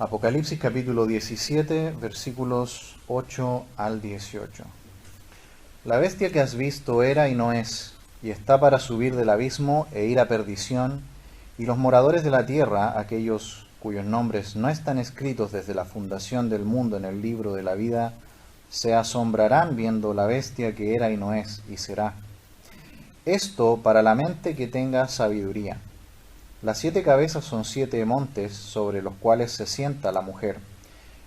Apocalipsis capítulo 17, versículos 8 al 18. La bestia que has visto era y no es, y está para subir del abismo e ir a perdición, y los moradores de la tierra, aquellos cuyos nombres no están escritos desde la fundación del mundo en el libro de la vida, se asombrarán viendo la bestia que era y no es, y será. Esto para la mente que tenga sabiduría. Las 7 cabezas son 7 montes sobre los cuales se sienta la mujer,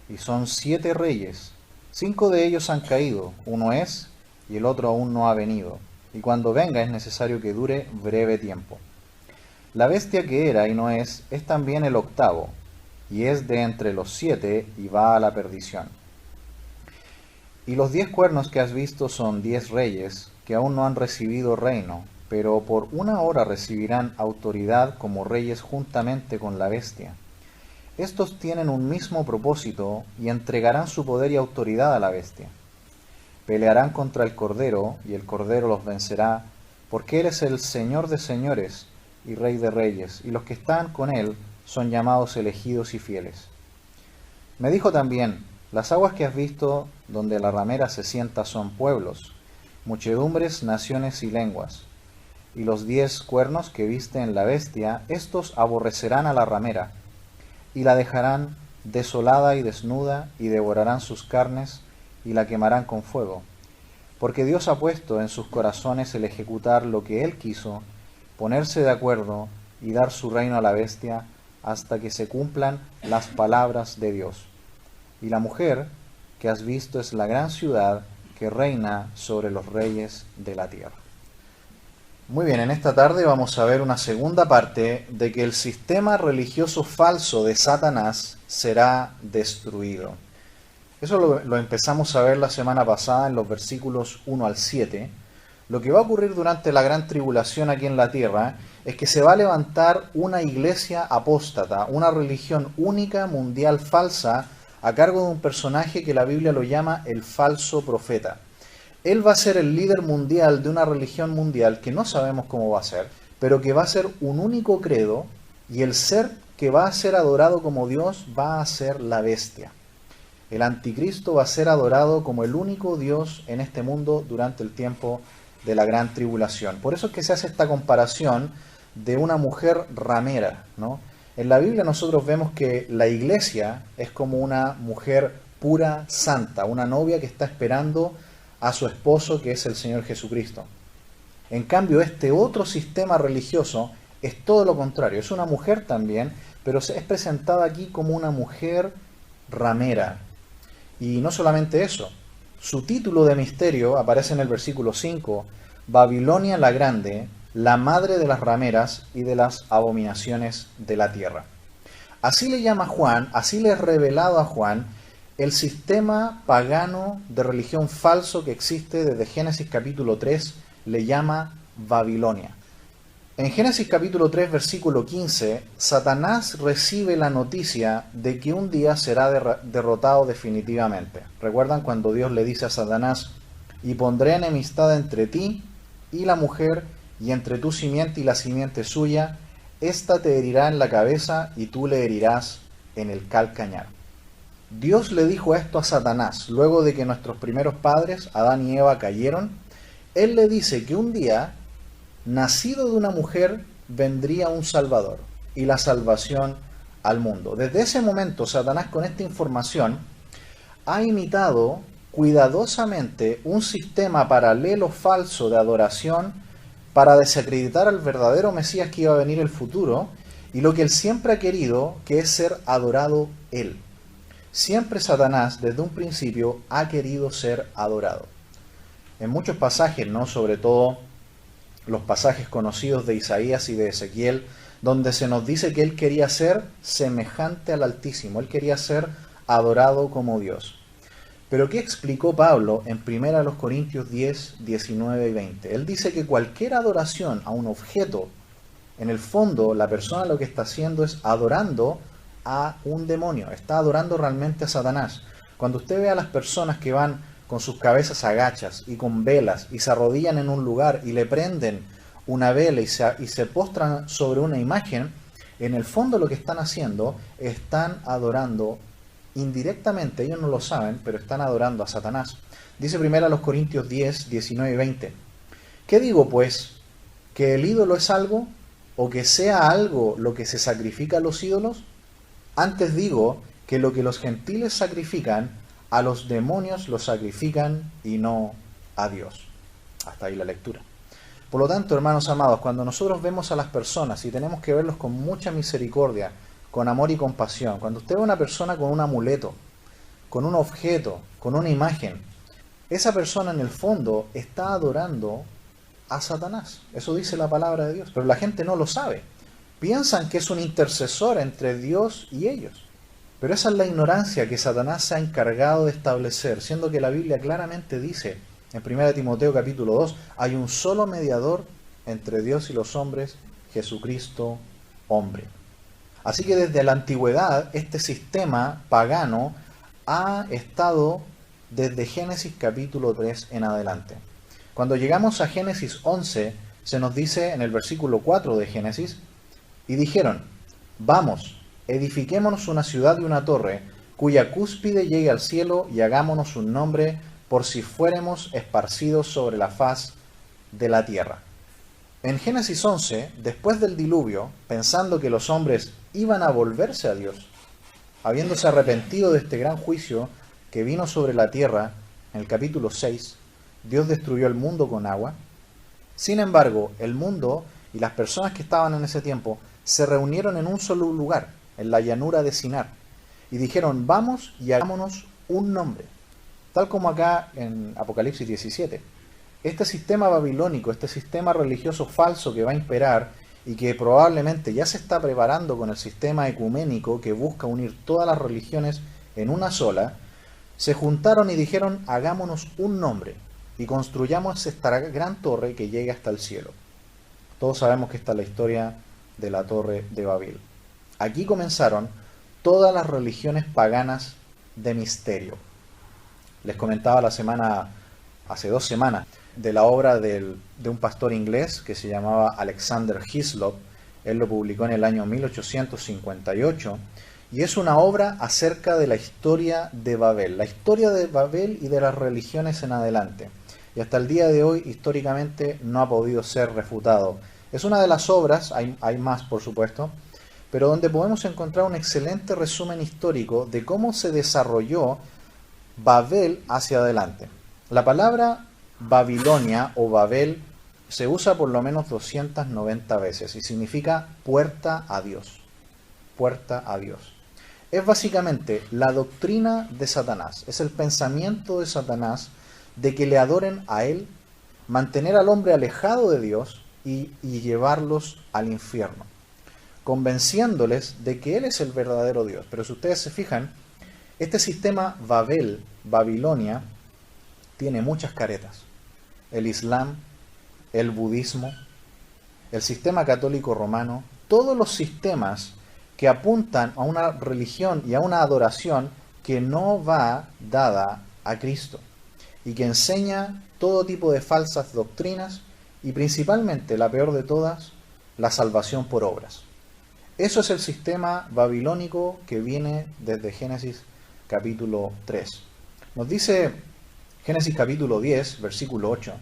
y son 7 reyes. 5 de ellos han caído, uno es, y el otro aún no ha venido, y cuando venga es necesario que dure breve tiempo. La bestia que era y no es también el octavo, y es de entre los 7 y va a la perdición. Y los 10 cuernos que has visto son 10 reyes, que aún no han recibido reino, pero por una hora recibirán autoridad como reyes juntamente con la bestia. Estos tienen un mismo propósito y entregarán su poder y autoridad a la bestia. Pelearán contra el Cordero, y el Cordero los vencerá, porque Él es el Señor de señores y Rey de reyes, y los que están con Él son llamados elegidos y fieles. Me dijo también: las aguas que has visto donde la ramera se sienta son pueblos, muchedumbres, naciones y lenguas. Y los 10 cuernos que viste en la bestia, estos aborrecerán a la ramera, y la dejarán desolada y desnuda, y devorarán sus carnes, y la quemarán con fuego. Porque Dios ha puesto en sus corazones el ejecutar lo que Él quiso, ponerse de acuerdo y dar su reino a la bestia, hasta que se cumplan las palabras de Dios. Y la mujer que has visto es la gran ciudad que reina sobre los reyes de la tierra. Muy bien, en esta tarde vamos a ver una segunda parte de que el sistema religioso falso de Satanás será destruido. Eso lo empezamos a ver la semana pasada en los versículos 1 al 7. Lo que va a ocurrir durante la gran tribulación aquí en la tierra es que se va a levantar una iglesia apóstata, una religión única, mundial, falsa, a cargo de un personaje que la Biblia lo llama el falso profeta. Él va a ser el líder mundial de una religión mundial que no sabemos cómo va a ser, pero que va a ser un único credo, y el ser que va a ser adorado como Dios va a ser la bestia. El anticristo va a ser adorado como el único Dios en este mundo durante el tiempo de la gran tribulación. Por eso es que se hace esta comparación de una mujer ramera, ¿no? En la Biblia nosotros vemos que la iglesia es como una mujer pura, santa, una novia que está esperando a su esposo, que es el Señor Jesucristo. En cambio, este otro sistema religioso es todo lo contrario, es una mujer también, pero es presentada aquí como una mujer ramera. Y no solamente eso, su título de misterio aparece en el versículo 5, Babilonia la Grande, la madre de las rameras y de las abominaciones de la tierra. Así le llama Juan, así le es revelado a Juan el sistema pagano de religión falso que existe desde Génesis capítulo 3, le llama Babilonia. En Génesis capítulo 3, versículo 15, Satanás recibe la noticia de que un día será derrotado definitivamente. ¿Recuerdan cuando Dios le dice a Satanás: y pondré enemistad entre ti y la mujer, y entre tu simiente y la simiente suya? Ésta te herirá en la cabeza y tú le herirás en el calcañar. Dios le dijo esto a Satanás luego de que nuestros primeros padres, Adán y Eva, cayeron. Él le dice que un día, nacido de una mujer, vendría un Salvador y la salvación al mundo. Desde ese momento, Satanás, con esta información, ha imitado cuidadosamente un sistema paralelo falso de adoración para desacreditar al verdadero Mesías que iba a venir en el futuro, y lo que él siempre ha querido, que es ser adorado él. Siempre Satanás, desde un principio, ha querido ser adorado. En muchos pasajes, ¿no? Sobre todo los pasajes conocidos de Isaías y de Ezequiel, donde se nos dice que él quería ser semejante al Altísimo, él quería ser adorado como Dios. Pero ¿qué explicó Pablo en 1 Corintios 10, 19 y 20? Él dice que cualquier adoración a un objeto, en el fondo la persona lo que está haciendo es adorando a un demonio, está adorando realmente a Satanás. Cuando usted ve a las personas que van con sus cabezas agachas y con velas y se arrodillan en un lugar y le prenden una vela y se postran sobre una imagen, En el fondo lo que están haciendo, están adorando indirectamente, ellos no lo saben, pero están adorando a Satanás. Dice primero a los Corintios 10, 19 y 20. ¿Qué digo pues? ¿Que el ídolo es algo? ¿O que sea algo lo que se sacrifica a los ídolos? Antes digo que lo que los gentiles sacrifican, a los demonios los sacrifican y no a Dios. Hasta ahí la lectura. Por lo tanto, hermanos amados, cuando nosotros vemos a las personas y tenemos que verlos con mucha misericordia, con amor y compasión, cuando usted ve a una persona con un amuleto, con un objeto, con una imagen, esa persona en el fondo está adorando a Satanás. Eso dice la palabra de Dios, pero la gente no lo sabe. Piensan que es un intercesor entre Dios y ellos. Pero esa es la ignorancia que Satanás se ha encargado de establecer, siendo que la Biblia claramente dice, en 1 Timoteo capítulo 2, hay un solo mediador entre Dios y los hombres, Jesucristo, hombre. Así que desde la antigüedad, este sistema pagano ha estado desde Génesis capítulo 3 en adelante. Cuando llegamos a Génesis 11, se nos dice en el versículo 4 de Génesis, y dijeron, vamos, edifiquémonos una ciudad y una torre, cuya cúspide llegue al cielo, y hagámonos un nombre, por si fuéramos esparcidos sobre la faz de la tierra. En Génesis 11, después del diluvio, pensando que los hombres iban a volverse a Dios, habiéndose arrepentido de este gran juicio que vino sobre la tierra, en el capítulo 6, Dios destruyó el mundo con agua. Sin embargo, el mundo y las personas que estaban en ese tiempo se reunieron en un solo lugar, en la llanura de Sinar, y dijeron, vamos y hagámonos un nombre. Tal como acá en Apocalipsis 17. Este sistema babilónico, este sistema religioso falso que va a imperar y que probablemente ya se está preparando con el sistema ecuménico que busca unir todas las religiones en una sola, se juntaron y dijeron, hagámonos un nombre y construyamos esta gran torre que llegue hasta el cielo. Todos sabemos que esta es la historia de la Torre de Babel. Aquí comenzaron todas las religiones paganas de misterio. Les comentaba hace 2 semanas, de la obra de un pastor inglés que se llamaba Alexander Hislop. Él lo publicó en el año 1858 y es una obra acerca de la historia de Babel, la historia de Babel y de las religiones en adelante. Y hasta el día de hoy, históricamente, no ha podido ser refutado. Es una de las obras, hay más por supuesto, pero donde podemos encontrar un excelente resumen histórico de cómo se desarrolló Babel hacia adelante. La palabra Babilonia o Babel se usa por lo menos 290 veces y significa puerta a Dios. Puerta a Dios. Es básicamente la doctrina de Satanás, es el pensamiento de Satanás de que le adoren a él, mantener al hombre alejado de Dios y llevarlos al infierno, convenciéndoles de que él es el verdadero Dios. Pero si ustedes se fijan, este sistema Babel, Babilonia, tiene muchas caretas. El Islam, el budismo, el sistema católico romano, todos los sistemas que apuntan a una religión y a una adoración que no va dada a Cristo y que enseña todo tipo de falsas doctrinas y principalmente, la peor de todas, la salvación por obras. Eso es el sistema babilónico que viene desde Génesis capítulo 3. Nos dice Génesis capítulo 10, versículo 8,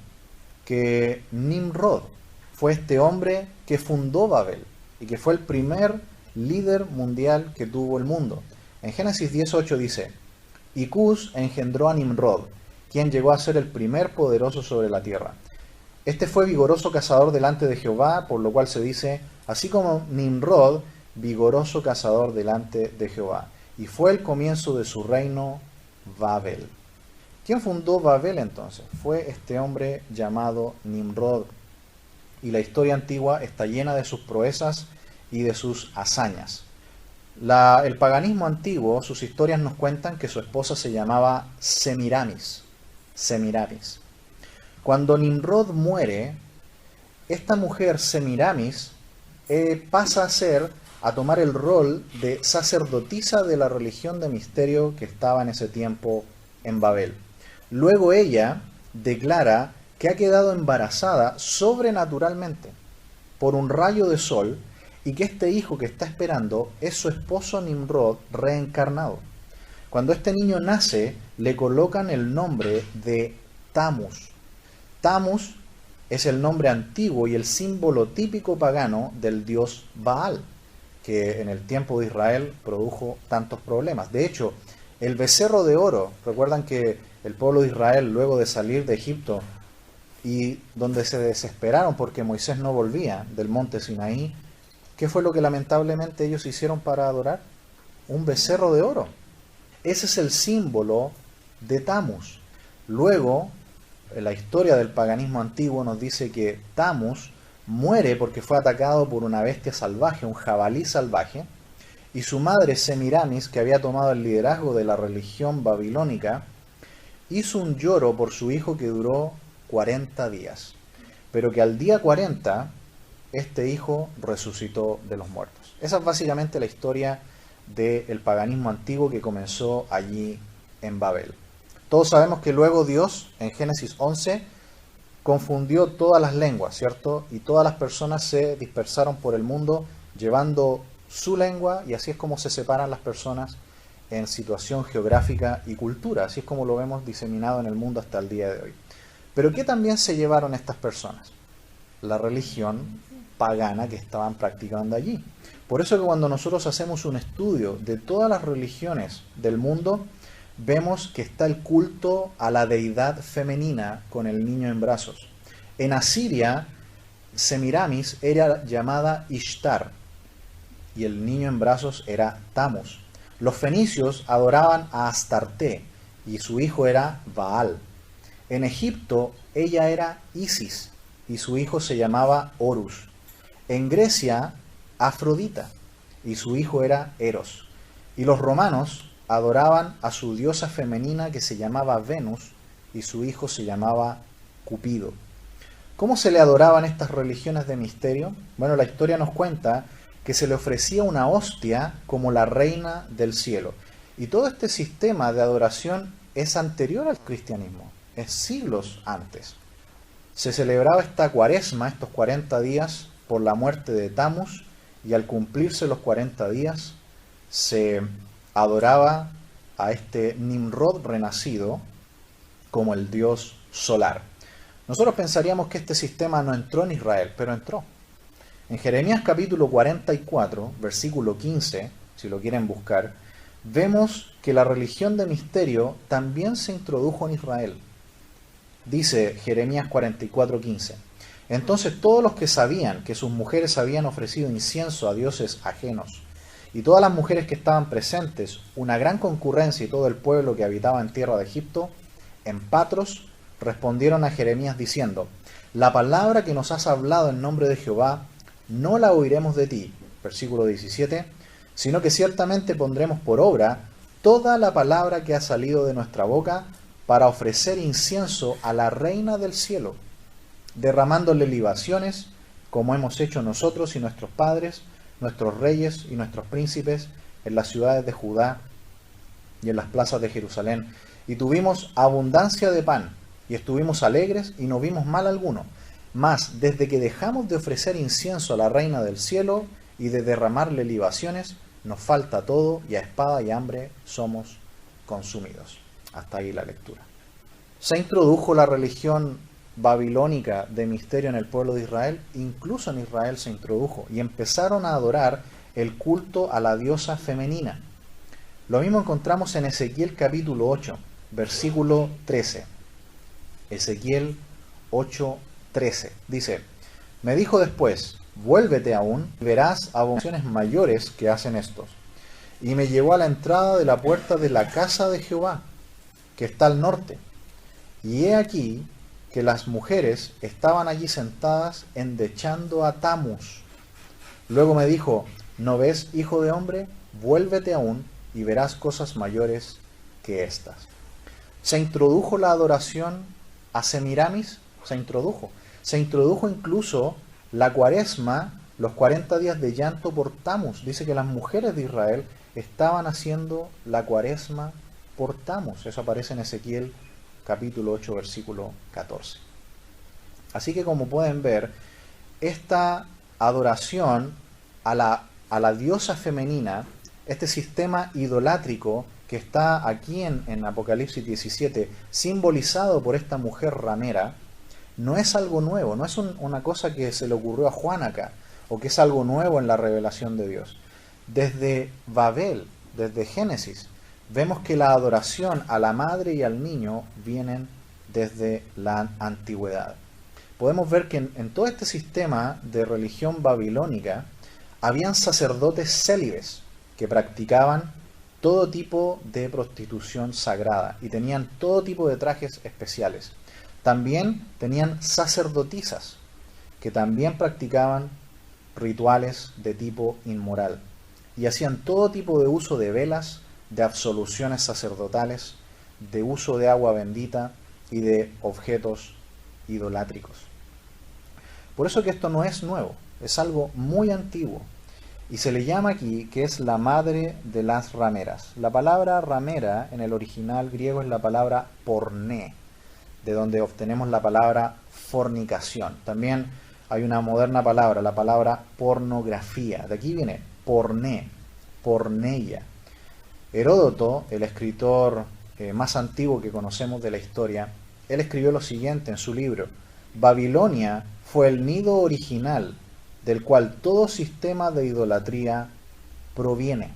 que Nimrod fue este hombre que fundó Babel y que fue el primer líder mundial que tuvo el mundo. En Génesis 10:8 dice, y Cus engendró a Nimrod, quien llegó a ser el primer poderoso sobre la tierra. Este fue vigoroso cazador delante de Jehová, por lo cual se dice, así como Nimrod, vigoroso cazador delante de Jehová. Y fue el comienzo de su reino, Babel. ¿Quién fundó Babel entonces? Fue este hombre llamado Nimrod. Y la historia antigua está llena de sus proezas y de sus hazañas. El paganismo antiguo, sus historias nos cuentan que su esposa se llamaba Semiramis. Semiramis. Cuando Nimrod muere, esta mujer Semiramis pasa a tomar el rol de sacerdotisa de la religión de misterio que estaba en ese tiempo en Babel. Luego ella declara que ha quedado embarazada sobrenaturalmente por un rayo de sol y que este hijo que está esperando es su esposo Nimrod reencarnado. Cuando este niño nace, le colocan el nombre de Tammuz. Tammuz es el nombre antiguo y el símbolo típico pagano del dios Baal, que en el tiempo de Israel produjo tantos problemas. De hecho, el becerro de oro, recuerdan que el pueblo de Israel, luego de salir de Egipto, y donde se desesperaron porque Moisés no volvía del monte Sinaí, ¿qué fue lo que lamentablemente ellos hicieron para adorar? Un becerro de oro. Ese es el símbolo de Tammuz. Luego, la historia del paganismo antiguo nos dice que Tammuz muere porque fue atacado por una bestia salvaje, un jabalí salvaje, y su madre Semiramis, que había tomado el liderazgo de la religión babilónica, hizo un lloro por su hijo que duró 40 días, pero que al día 40 este hijo resucitó de los muertos. Esa es básicamente la historia del paganismo antiguo que comenzó allí en Babel. Todos sabemos que luego Dios, en Génesis 11, confundió todas las lenguas, ¿cierto? Y todas las personas se dispersaron por el mundo llevando su lengua, y así es como se separan las personas en situación geográfica y cultura. Así es como lo vemos diseminado en el mundo hasta el día de hoy. Pero ¿qué también se llevaron estas personas? La religión pagana que estaban practicando allí. Por eso que cuando nosotros hacemos un estudio de todas las religiones del mundo, vemos que está el culto a la deidad femenina con el niño en brazos. En Asiria, Semiramis era llamada Ishtar y el niño en brazos era Tammuz. Los fenicios adoraban a Astarte y su hijo era Baal. En Egipto, ella era Isis y su hijo se llamaba Horus. En Grecia, Afrodita y su hijo era Eros. Y los romanos adoraban a su diosa femenina que se llamaba Venus y su hijo se llamaba Cupido. ¿Cómo se le adoraban estas religiones de misterio? Bueno, la historia nos cuenta que se le ofrecía una hostia como la reina del cielo. Y todo este sistema de adoración es anterior al cristianismo, es siglos antes. Se celebraba esta cuaresma, estos 40 días, por la muerte de Tammuz, y al cumplirse los 40 días se adoraba a este Nimrod renacido como el dios solar. Nosotros pensaríamos que este sistema no entró en Israel, pero entró. En Jeremías capítulo 44, versículo 15, si lo quieren buscar, vemos que la religión de misterio también se introdujo en Israel. Dice Jeremías 44, 15. Entonces todos los que sabían que sus mujeres habían ofrecido incienso a dioses ajenos, y todas las mujeres que estaban presentes, una gran concurrencia y todo el pueblo que habitaba en tierra de Egipto, en Patros, respondieron a Jeremías diciendo: la palabra que nos has hablado en nombre de Jehová, no la oiremos de ti, versículo 17, sino que ciertamente pondremos por obra toda la palabra que ha salido de nuestra boca para ofrecer incienso a la reina del cielo, derramándole libaciones, como hemos hecho nosotros y nuestros padres, nuestros reyes y nuestros príncipes, en las ciudades de Judá y en las plazas de Jerusalén. Y tuvimos abundancia de pan, y estuvimos alegres, y no vimos mal alguno. Mas, desde que dejamos de ofrecer incienso a la reina del cielo, y de derramarle libaciones, nos falta todo, y a espada y hambre somos consumidos. Hasta ahí la lectura. Se introdujo la religión babilónica de misterio en el pueblo de Israel, incluso en Israel se introdujo, y empezaron a adorar el culto a la diosa femenina. Lo mismo encontramos en Ezequiel capítulo 8, versículo 13. Ezequiel 8, 13. Dice: me dijo después, vuélvete aún, y verás abominaciones mayores que hacen estos. Y me llevó a la entrada de la puerta de la casa de Jehová, que está al norte. Y he aquí que las mujeres estaban allí sentadas endechando a Tammuz. Luego me dijo: ¿no ves, hijo de hombre? Vuélvete aún y verás cosas mayores que estas. Se introdujo la adoración a Semiramis, se introdujo incluso la cuaresma, los 40 días de llanto por Tammuz. Dice que las mujeres de Israel estaban haciendo la cuaresma por Tammuz. Eso aparece en Ezequiel capítulo 8, versículo 14. Así que como pueden ver, esta adoración a la diosa femenina, este sistema idolátrico que está aquí en Apocalipsis 17, simbolizado por esta mujer ramera, no es algo nuevo, no es una cosa que se le ocurrió a Juan acá, o que es algo nuevo en la revelación de Dios. Desde Babel, desde Génesis, vemos que la adoración a la madre y al niño vienen desde la antigüedad. Podemos ver que en todo este sistema de religión babilónica habían sacerdotes célibes que practicaban todo tipo de prostitución sagrada y tenían todo tipo de trajes especiales. También tenían sacerdotisas que también practicaban rituales de tipo inmoral y hacían todo tipo de uso de velas, de absoluciones sacerdotales, de uso de agua bendita y de objetos idolátricos. Por eso que esto no es nuevo, es algo muy antiguo y se le llama aquí que es la madre de las rameras. La palabra ramera en el original griego es la palabra porné, de donde obtenemos la palabra fornicación. También hay una moderna palabra, la palabra pornografía. De aquí viene porné, porneia. Heródoto, el escritor más antiguo que conocemos de la historia, él escribió lo siguiente en su libro: Babilonia fue el nido original del cual todo sistema de idolatría proviene.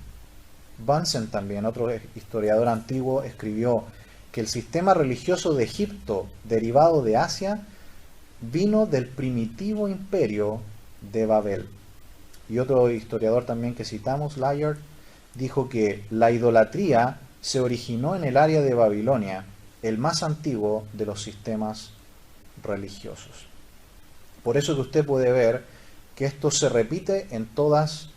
Bunsen también, otro historiador antiguo, escribió que el sistema religioso de Egipto, derivado de Asia, vino del primitivo imperio de Babel. Y otro historiador también que citamos, Layard, dijo que la idolatría se originó en el área de Babilonia, el más antiguo de los sistemas religiosos. Por eso que usted puede ver que esto se repite en todas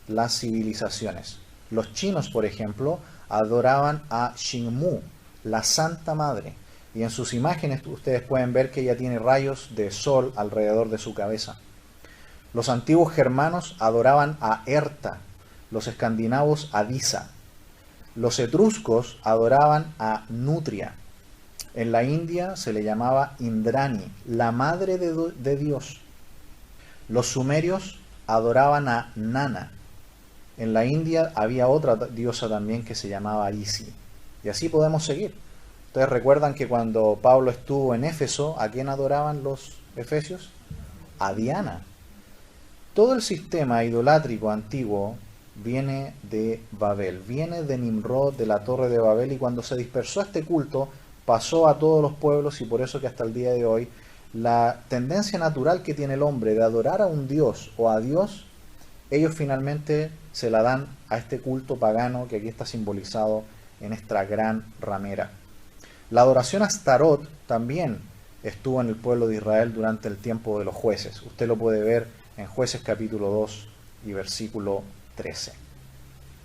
las civilizaciones. Los chinos, por ejemplo, adoraban a Xingmu, la Santa Madre, y en sus imágenes ustedes pueden ver que ella tiene rayos de sol alrededor de su cabeza. Los antiguos germanos adoraban a Herta, los escandinavos a Disa. Los etruscos adoraban a Nutria. En la India se le llamaba Indrani, la madre de Dios. Los sumerios adoraban a Nana. En la India había otra diosa también que se llamaba Isi. Y así podemos seguir. Ustedes recuerdan que cuando Pablo estuvo en Éfeso, ¿a quién adoraban los efesios? A Diana. Todo el sistema idolátrico antiguo viene de Babel, viene de Nimrod, de la torre de Babel, y cuando se dispersó este culto, pasó a todos los pueblos, y por eso que hasta el día de hoy, la tendencia natural que tiene el hombre de adorar a un dios o a Dios, ellos finalmente se la dan a este culto pagano que aquí está simbolizado en esta gran ramera. La adoración a Astarot también estuvo en el pueblo de Israel durante el tiempo de los jueces. Usted lo puede ver en Jueces capítulo 2 y versículo 13.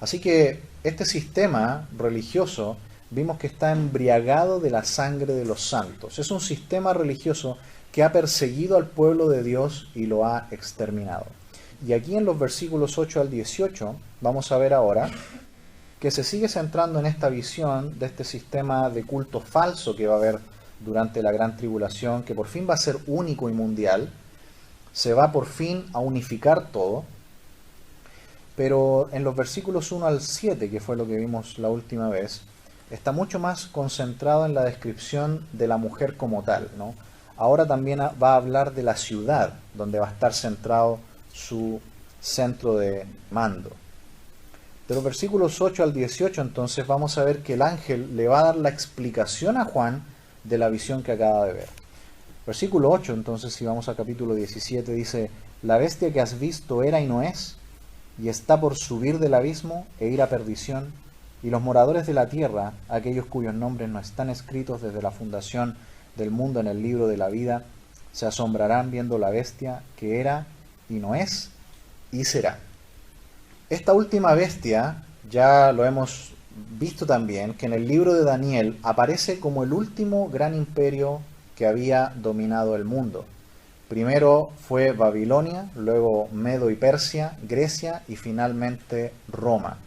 Así que este sistema religioso vimos que está embriagado de la sangre de los santos. Es un sistema religioso que ha perseguido al pueblo de Dios y lo ha exterminado. Y aquí en los versículos 8 al 18 vamos a ver ahora que se sigue centrando en esta visión de este sistema de culto falso que va a haber durante la gran tribulación, que por fin va a ser único y mundial. Se va por fin a unificar todo. Pero en los versículos 1 al 7, que fue lo que vimos la última vez, está mucho más concentrado en la descripción de la mujer como tal, ¿no? Ahora también va a hablar de la ciudad, donde va a estar centrado su centro de mando. De los versículos 8 al 18, entonces, vamos a ver que el ángel le va a dar la explicación a Juan de la visión que acaba de ver. Versículo 8, entonces, si vamos a capítulo 17, dice: La bestia que has visto era y no es, y está por subir del abismo e ir a perdición, y los moradores de la tierra, aquellos cuyos nombres no están escritos desde la fundación del mundo en el libro de la vida, se asombrarán viendo la bestia que era y no es y será. Esta última bestia ya lo hemos visto también, que en el libro de Daniel aparece como el último gran imperio que había dominado el mundo. Primero fue Babilonia, luego Medo y Persia, Grecia y finalmente Roma.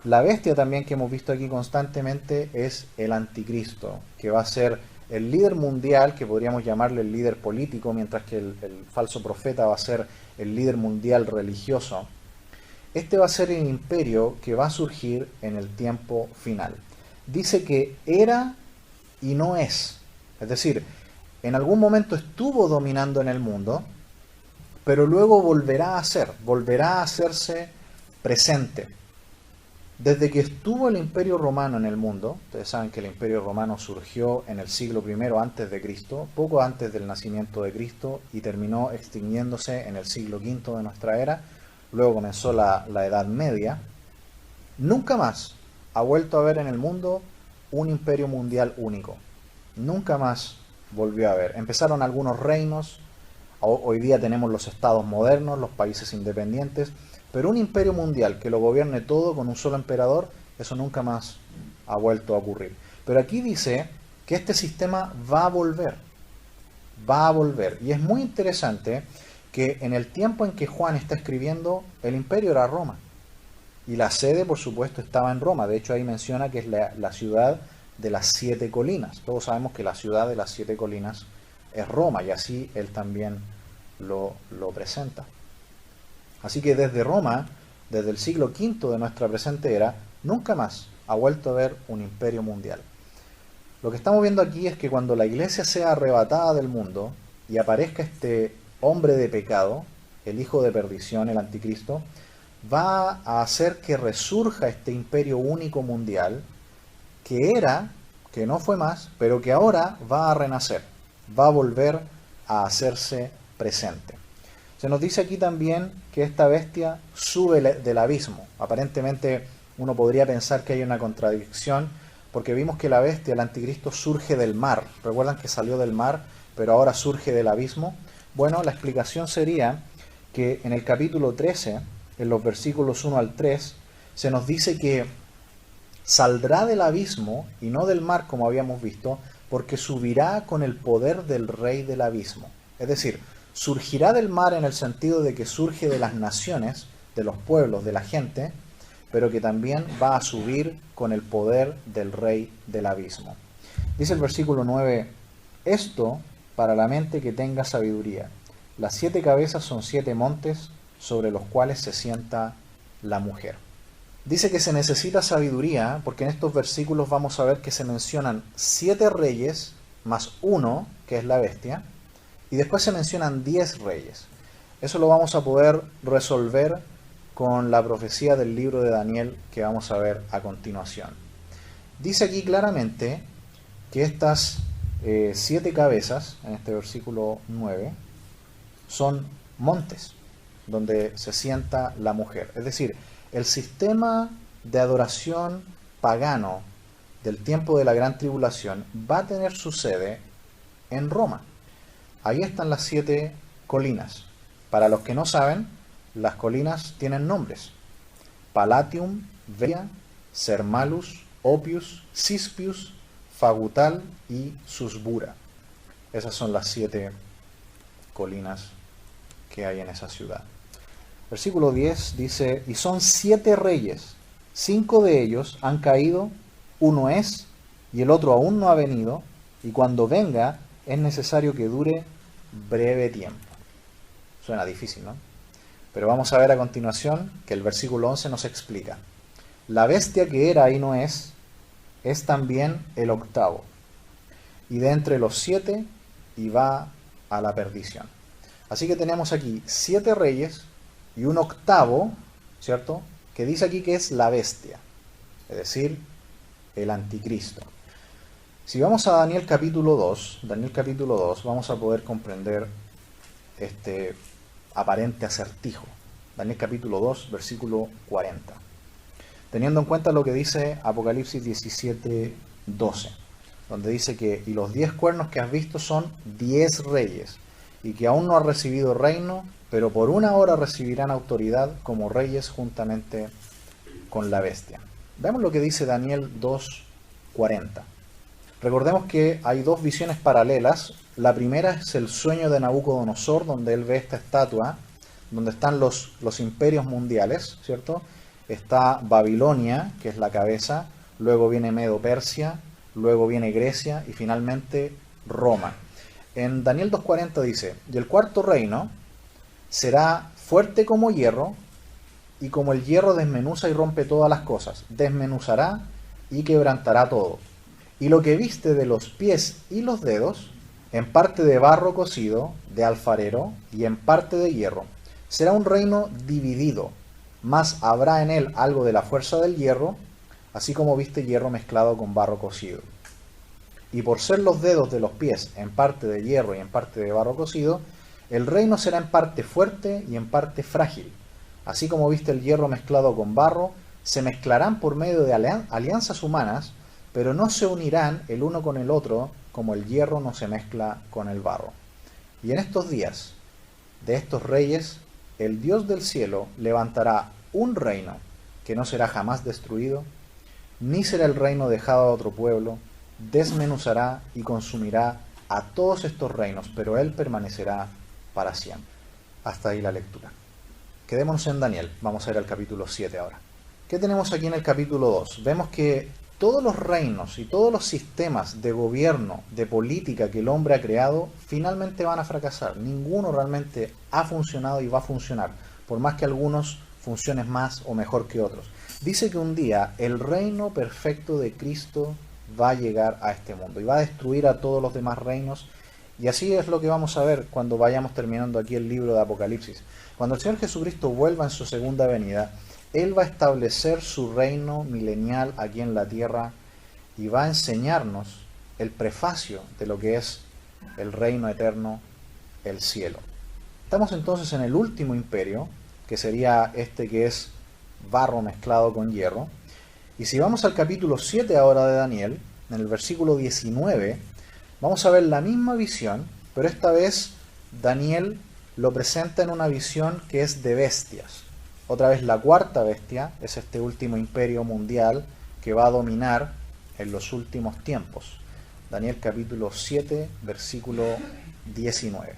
La bestia también que hemos visto aquí constantemente es el anticristo, que va a ser el líder mundial, que podríamos llamarle el líder político, mientras que el falso profeta va a ser el líder mundial religioso. Este va a ser el imperio que va a surgir en el tiempo final. Dice que era y no es. Es decir, en algún momento estuvo dominando en el mundo, pero luego volverá a hacerse presente. Desde que estuvo el Imperio Romano en el mundo, ustedes saben que el Imperio Romano surgió en el siglo I antes de Cristo, poco antes del nacimiento de Cristo, y terminó extinguiéndose en el siglo V de nuestra era. Luego comenzó la Edad Media. Nunca más ha vuelto a haber en el mundo un imperio mundial único. Nunca más volvió a haber. Empezaron algunos reinos, hoy día tenemos los estados modernos, los países independientes, pero un imperio mundial que lo gobierne todo con un solo emperador, eso nunca más ha vuelto a ocurrir. Pero aquí dice que este sistema va a volver. Va a volver. Y es muy interesante que en el tiempo en que Juan está escribiendo, el imperio era Roma. Y la sede, por supuesto, estaba en Roma. De hecho, ahí menciona que es la ciudad de las 7 colinas. Todos sabemos que la ciudad de las 7 colinas es Roma, y así él también lo presenta. Así que desde Roma, desde el siglo V de nuestra presente era, nunca más ha vuelto a haber un imperio mundial. Lo que estamos viendo aquí es que cuando la iglesia sea arrebatada del mundo y aparezca este hombre de pecado, el hijo de perdición, el anticristo, va a hacer que resurja este imperio único mundial que era, que no fue más, pero que ahora va a renacer, va a volver a hacerse presente. Se nos dice aquí también que esta bestia sube del abismo. Aparentemente uno podría pensar que hay una contradicción, porque vimos que la bestia, el anticristo, surge del mar. ¿Recuerdan que salió del mar, pero ahora surge del abismo? Bueno, la explicación sería que en el capítulo 13, en los versículos 1 al 3, se nos dice que saldrá del abismo y no del mar, como habíamos visto, porque subirá con el poder del rey del abismo. Es decir, surgirá del mar en el sentido de que surge de las naciones, de los pueblos, de la gente, pero que también va a subir con el poder del rey del abismo. Dice el versículo 9, esto para la mente que tenga sabiduría. Las 7 cabezas son 7 montes sobre los cuales se sienta la mujer. Dice que se necesita sabiduría porque en estos versículos vamos a ver que se mencionan 7 reyes más uno, que es la bestia, y después se mencionan 10 reyes. Eso lo vamos a poder resolver con la profecía del libro de Daniel que vamos a ver a continuación. Dice aquí claramente que estas 7 cabezas, en este versículo 9, son montes donde se sienta la mujer. Es decir, el sistema de adoración pagano del tiempo de la gran tribulación va a tener su sede en Roma. Ahí están las 7 colinas. Para los que no saben, las colinas tienen nombres: Palatium, Veia, Sermalus, Opius, Cispius, Fagutal y Susbura. Esas son las 7 colinas que hay en esa ciudad. Versículo 10 dice, y son 7 reyes, 5 de ellos han caído, uno es, y el otro aún no ha venido, y cuando venga es necesario que dure breve tiempo. Suena difícil, ¿no? Pero vamos a ver a continuación que el versículo 11 nos explica. La bestia que era y no es también el octavo, y de entre los 7 y va a la perdición. Así que tenemos aquí 7 reyes y un octavo, ¿cierto? Que dice aquí que es la bestia, es decir, el anticristo. Si vamos a Daniel capítulo 2, vamos a poder comprender este aparente acertijo. Daniel capítulo 2, versículo 40. Teniendo en cuenta lo que dice Apocalipsis 17, 12, donde dice que, y los 10 cuernos que has visto son 10 reyes, y que aún no ha recibido reino, pero por una hora recibirán autoridad como reyes juntamente con la bestia. Veamos lo que dice Daniel 2, 40. Recordemos que hay 2 visiones paralelas. La primera es el sueño de Nabucodonosor, donde él ve esta estatua, donde están los imperios mundiales, ¿cierto? Está Babilonia, que es la cabeza, luego viene Medo-Persia, luego viene Grecia y finalmente Roma. En Daniel 2.40 dice, y el cuarto reino será fuerte como hierro, y como el hierro desmenuza y rompe todas las cosas, desmenuzará y quebrantará todo. Y lo que viste de los pies y los dedos, en parte de barro cocido, de alfarero, y en parte de hierro, será un reino dividido, mas habrá en él algo de la fuerza del hierro, así como viste hierro mezclado con barro cocido. Y por ser los dedos de los pies en parte de hierro y en parte de barro cocido, el reino será en parte fuerte y en parte frágil. Así como viste el hierro mezclado con barro, se mezclarán por medio de alianzas humanas, pero no se unirán el uno con el otro como el hierro no se mezcla con el barro. Y en estos días de estos reyes, el Dios del cielo levantará un reino que no será jamás destruido, ni será el reino dejado a otro pueblo, desmenuzará y consumirá a todos estos reinos, pero él permanecerá para siempre. Hasta ahí la lectura. Quedémonos en Daniel, vamos a ir al capítulo 7 ahora. ¿Qué tenemos aquí en el capítulo 2? Vemos que todos los reinos y todos los sistemas de gobierno, de política que el hombre ha creado, finalmente van a fracasar. Ninguno realmente ha funcionado y va a funcionar, por más que algunos funcionen más o mejor que otros. Dice que un día el reino perfecto de Cristo va a llegar a este mundo y va a destruir a todos los demás reinos. Y así es lo que vamos a ver cuando vayamos terminando aquí el libro de Apocalipsis. Cuando el Señor Jesucristo vuelva en su segunda venida, Él va a establecer su reino milenial aquí en la tierra y va a enseñarnos el prefacio de lo que es el reino eterno, el cielo. Estamos entonces en el último imperio, que sería este que es barro mezclado con hierro. Y si vamos al capítulo 7 ahora de Daniel, en el versículo 19, vamos a ver la misma visión, pero esta vez Daniel lo presenta en una visión que es de bestias. Otra vez la cuarta bestia es este último imperio mundial que va a dominar en los últimos tiempos. Daniel capítulo 7, versículo 19.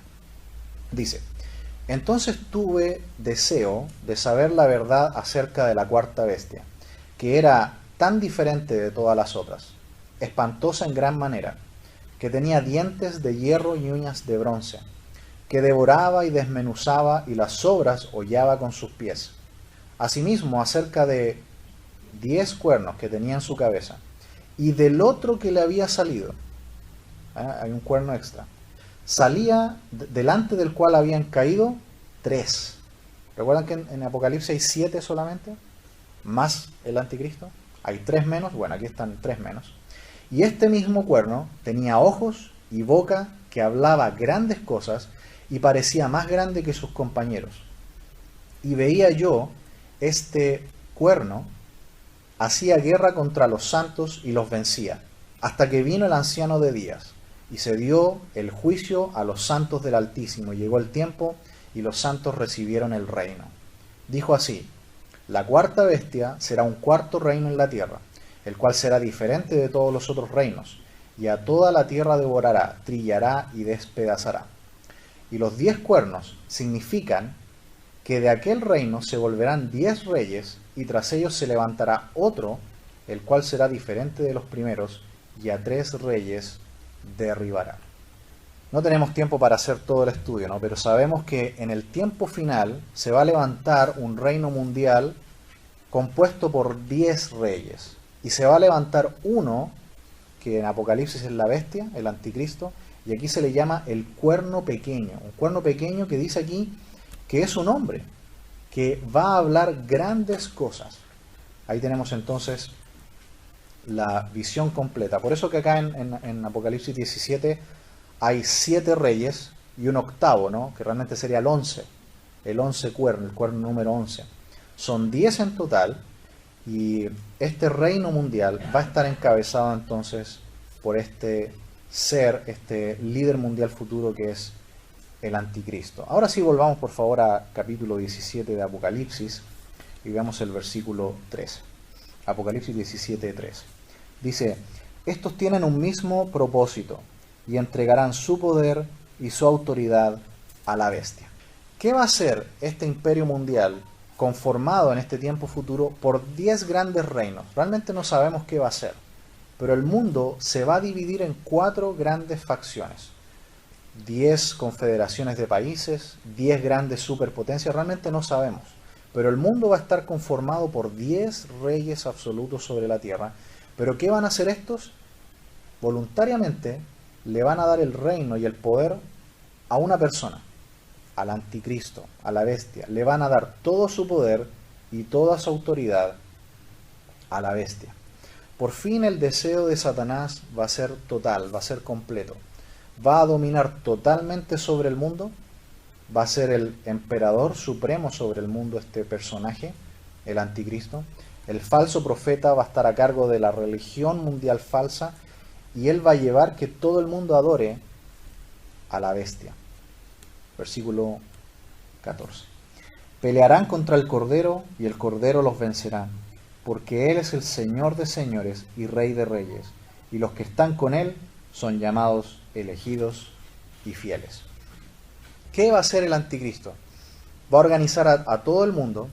Dice: entonces tuve deseo de saber la verdad acerca de la cuarta bestia, que era tan diferente de todas las otras, espantosa en gran manera, que tenía dientes de hierro y uñas de bronce, que devoraba y desmenuzaba y las sobras hollaba con sus pies. Asimismo, acerca de 10 cuernos que tenía en su cabeza, y del otro que le había salido, hay un cuerno extra, salía delante del cual habían caído 3. ¿Recuerdan que en Apocalipsis hay 7 solamente? Más el anticristo. Hay 3 menos, bueno, aquí están 3 menos. Y este mismo cuerno tenía ojos y boca que hablaba grandes cosas y parecía más grande que sus compañeros. Y veía yo este cuerno hacía guerra contra los santos y los vencía, hasta que vino el anciano de días, y se dio el juicio a los santos del Altísimo, y llegó el tiempo, y los santos recibieron el reino. Dijo así: la cuarta bestia será un cuarto reino en la tierra, el cual será diferente de todos los otros reinos, y a toda la tierra devorará, trillará y despedazará. Y los 10 cuernos significan que de aquel reino se volverán 10 reyes, y tras ellos se levantará otro, el cual será diferente de los primeros, y a 3 reyes derribará. No tenemos tiempo para hacer todo el estudio, ¿no? Pero sabemos que en el tiempo final se va a levantar un reino mundial compuesto por 10 reyes. Y se va a levantar uno, que en Apocalipsis es la bestia, el anticristo, y aquí se le llama el cuerno pequeño. Un cuerno pequeño que dice aquí que es un hombre, que va a hablar grandes cosas. Ahí tenemos entonces la visión completa. Por eso que acá en Apocalipsis 17 hay 7 reyes y un octavo, ¿no? Que realmente sería el 11 cuerno, el cuerno número 11. Son 10 en total, y este reino mundial va a estar encabezado entonces por este ser, este líder mundial futuro que es el anticristo. Ahora sí, volvamos por favor a capítulo 17 de Apocalipsis y veamos el versículo 13. Apocalipsis 17, 13. Dice: estos tienen un mismo propósito y entregarán su poder y su autoridad a la bestia. ¿Qué va a hacer este imperio mundial conformado en este tiempo futuro por 10 grandes reinos? Realmente no sabemos qué va a hacer, pero el mundo se va a dividir en 4 grandes facciones. 10 confederaciones de países, 10 grandes superpotencias, realmente no sabemos. Pero el mundo va a estar conformado por 10 reyes absolutos sobre la tierra. ¿Pero qué van a hacer estos? Voluntariamente le van a dar el reino y el poder a una persona, al anticristo, a la bestia. Le van a dar todo su poder y toda su autoridad a la bestia. Por fin el deseo de Satanás va a ser total, va a ser completo. Va a dominar totalmente sobre el mundo. Va a ser el emperador supremo sobre el mundo este personaje, el anticristo. El falso profeta va a estar a cargo de la religión mundial falsa y él va a llevar que todo el mundo adore a la bestia. Versículo 14. Pelearán contra el Cordero y el Cordero los vencerá, porque Él es el Señor de señores y Rey de reyes, y los que están con Él son llamados elegidos y fieles. ¿Qué va a hacer el anticristo? Va a organizar a todo el mundo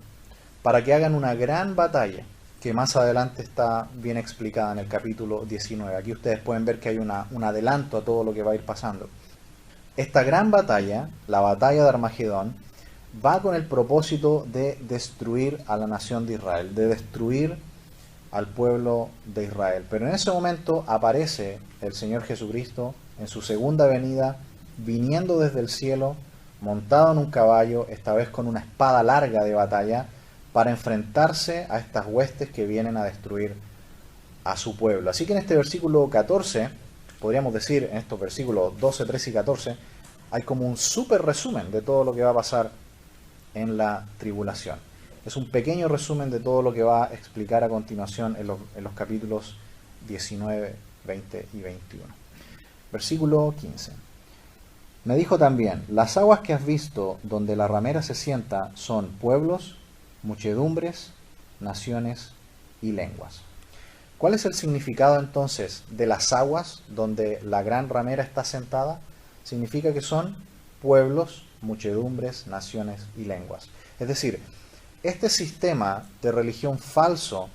para que hagan una gran batalla, que más adelante está bien explicada en el capítulo 19. Aquí ustedes pueden ver que hay un adelanto a todo lo que va a ir pasando. Esta gran batalla, la batalla de Armagedón, va con el propósito de destruir a la nación de Israel, de destruir al pueblo de Israel. Pero en ese momento aparece el Señor Jesucristo en su segunda venida, viniendo desde el cielo, montado en un caballo, esta vez con una espada larga de batalla, para enfrentarse a estas huestes que vienen a destruir a su pueblo. Así que en este versículo 14, podríamos decir en estos versículos 12, 13 y 14, hay como un súper resumen de todo lo que va a pasar en la tribulación. Es un pequeño resumen de todo lo que va a explicar a continuación en los capítulos 19, 20 y 21. Versículo 15. Me dijo también, las aguas que has visto donde la ramera se sienta son pueblos, muchedumbres, naciones y lenguas. ¿Cuál es el significado entonces de las aguas donde la gran ramera está sentada? Significa que son pueblos, muchedumbres, naciones y lenguas. Es decir, este sistema de religión falso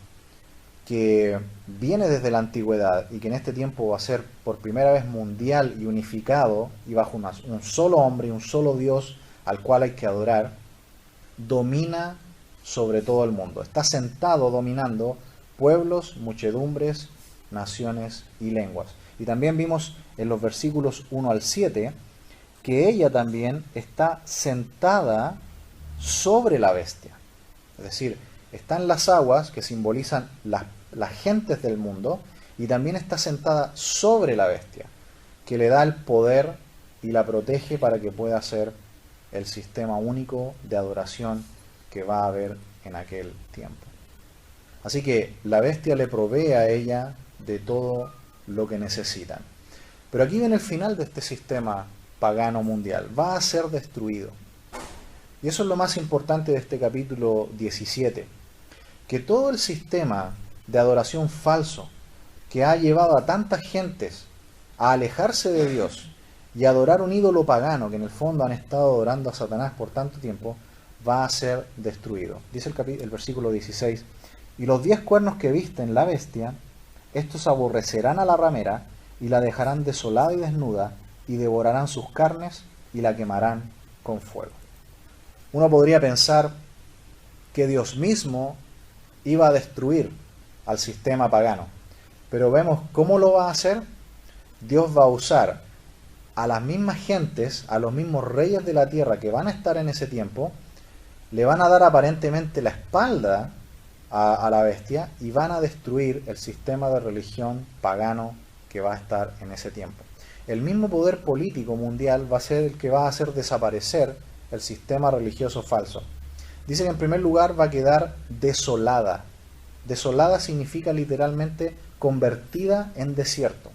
que viene desde la antigüedad y que en este tiempo va a ser por primera vez mundial y unificado y bajo un solo hombre y un solo Dios al cual hay que adorar, domina sobre todo el mundo. Está sentado dominando pueblos, muchedumbres, naciones y lenguas. Y también vimos en los versículos 1 al 7 que ella también está sentada sobre la bestia. Es decir, están las aguas que simbolizan las gentes del mundo y también está sentada sobre la bestia, que le da el poder y la protege para que pueda ser el sistema único de adoración que va a haber en aquel tiempo. Así que la bestia le provee a ella de todo lo que necesitan. Pero aquí viene el final de este sistema pagano mundial. Va a ser destruido. Y eso es lo más importante de este capítulo 17. Que todo el sistema de adoración falso que ha llevado a tantas gentes a alejarse de Dios y a adorar un ídolo pagano, que en el fondo han estado adorando a Satanás por tanto tiempo, va a ser destruido. Dice el versículo 16, y los 10 cuernos que viste en la bestia, estos aborrecerán a la ramera y la dejarán desolada y desnuda, y devorarán sus carnes y la quemarán con fuego. Uno podría pensar que Dios mismo iba a destruir al sistema pagano, pero vemos cómo lo va a hacer. Dios va a usar a las mismas gentes, a los mismos reyes de la tierra que van a estar en ese tiempo, le van a dar aparentemente la espalda a la bestia y van a destruir el sistema de religión pagano que va a estar en ese tiempo. El mismo poder político mundial va a ser el que va a hacer desaparecer el sistema religioso falso. Dice que en primer lugar va a quedar desolada. Desolada significa literalmente convertida en desierto.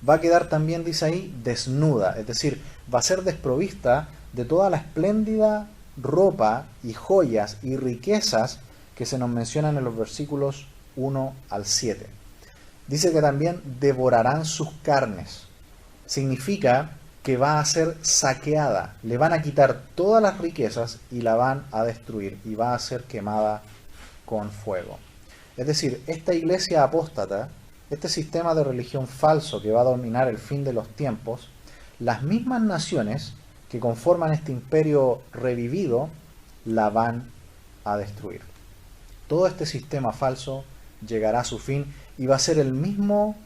Va a quedar también, dice ahí, desnuda, es decir, va a ser desprovista de toda la espléndida ropa y joyas y riquezas que se nos mencionan en los versículos 1 al 7. Dice que también devorarán sus carnes. Significa que va a ser saqueada, le van a quitar todas las riquezas y la van a destruir y va a ser quemada con fuego. Es decir, esta iglesia apóstata, este sistema de religión falso que va a dominar el fin de los tiempos, las mismas naciones que conforman este imperio revivido la van a destruir. Todo este sistema falso llegará a su fin y va a ser el mismo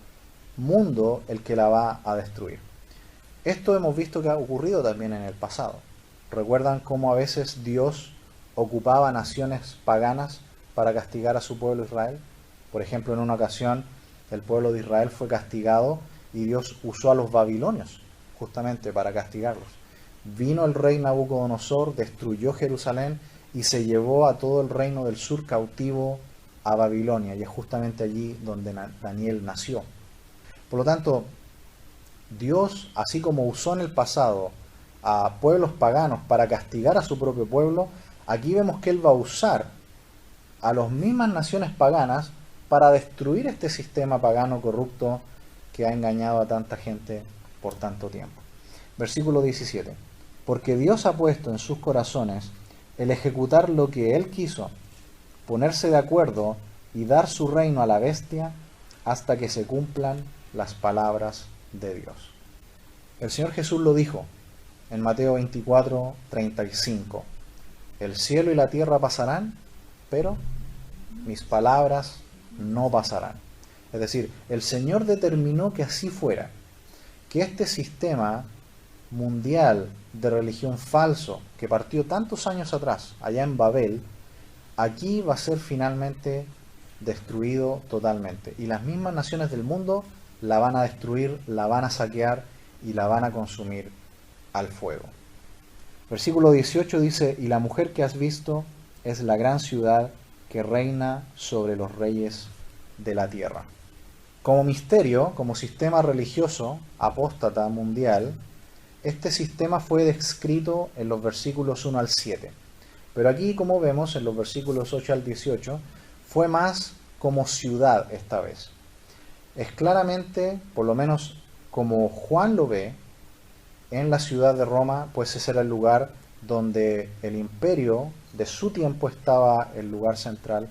mundo el que la va a destruir. Esto hemos visto que ha ocurrido también en el pasado. ¿Recuerdan cómo a veces Dios ocupaba naciones paganas para castigar a su pueblo Israel? Por ejemplo, en una ocasión el pueblo de Israel fue castigado y Dios usó a los babilonios justamente para castigarlos. Vino el rey Nabucodonosor, destruyó Jerusalén y se llevó a todo el reino del sur cautivo a Babilonia, y es justamente allí donde Daniel nació. Por lo tanto, Dios, así como usó en el pasado a pueblos paganos para castigar a su propio pueblo, aquí vemos que Él va a usar a las mismas naciones paganas para destruir este sistema pagano corrupto que ha engañado a tanta gente por tanto tiempo. Versículo 17. Porque Dios ha puesto en sus corazones el ejecutar lo que Él quiso, ponerse de acuerdo y dar su reino a la bestia hasta que se cumplan las palabras de Dios. El Señor Jesús lo dijo en Mateo 24:35. El cielo y la tierra pasarán, pero mis palabras no pasarán. Es decir, el Señor determinó que así fuera, que este sistema mundial de religión falso que partió tantos años atrás, allá en Babel, aquí va a ser finalmente destruido totalmente. Y las mismas naciones del mundo la van a destruir, la van a saquear y la van a consumir al fuego. Versículo 18 dice, y la mujer que has visto es la gran ciudad que reina sobre los reyes de la tierra. Como misterio, como sistema religioso apóstata mundial, este sistema fue descrito en los versículos 1 al 7. Pero aquí, como vemos en los versículos 8 al 18, fue más como ciudad esta vez. Es claramente, por lo menos como Juan lo ve, en la ciudad de Roma, pues ese era el lugar donde el imperio de su tiempo estaba el lugar central,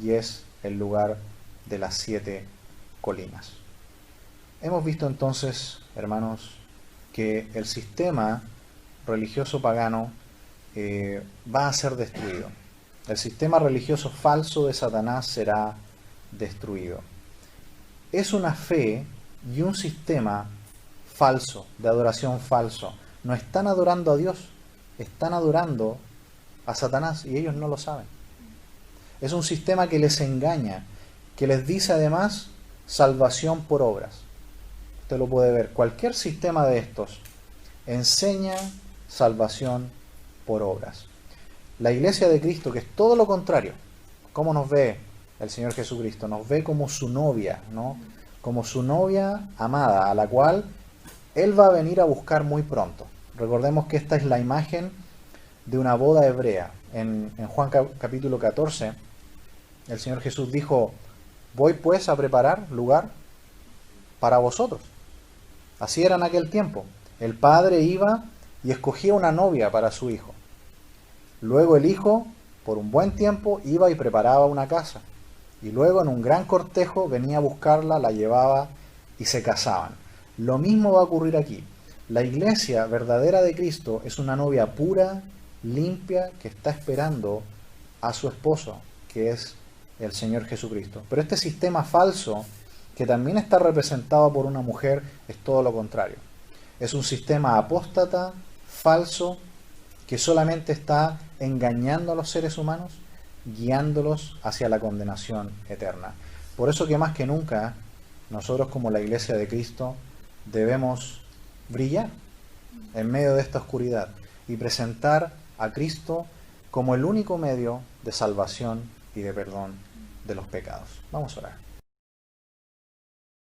y es el lugar de las 7 colinas. Hemos visto entonces, hermanos, que el sistema religioso pagano va a ser destruido. El sistema religioso falso de Satanás será destruido. Es una fe y un sistema falso, de adoración falso. No están adorando a Dios, están adorando a Satanás y ellos no lo saben. Es un sistema que les engaña, que les dice además salvación por obras. Usted lo puede ver. Cualquier sistema de estos enseña salvación por obras. La Iglesia de Cristo, que es todo lo contrario, ¿cómo nos ve el Señor Jesucristo? Nos ve como su novia, ¿no? Como su novia amada, a la cual Él va a venir a buscar muy pronto. Recordemos que esta es la imagen de una boda hebrea. En Juan capítulo 14, el Señor Jesús dijo, voy pues a preparar lugar para vosotros. Así era en aquel tiempo. El padre iba y escogía una novia para su hijo. Luego el hijo, por un buen tiempo, iba y preparaba una casa. Y luego en un gran cortejo venía a buscarla, la llevaba y se casaban. Lo mismo va a ocurrir aquí. La iglesia verdadera de Cristo es una novia pura, limpia, que está esperando a su esposo, que es el Señor Jesucristo. Pero este sistema falso, que también está representado por una mujer, es todo lo contrario. Es un sistema apóstata, falso, que solamente está engañando a los seres humanos, guiándolos hacia la condenación eterna. Por eso que más que nunca, nosotros como la Iglesia de Cristo debemos brillar en medio de esta oscuridad y presentar a Cristo como el único medio de salvación y de perdón de los pecados. Vamos a orar.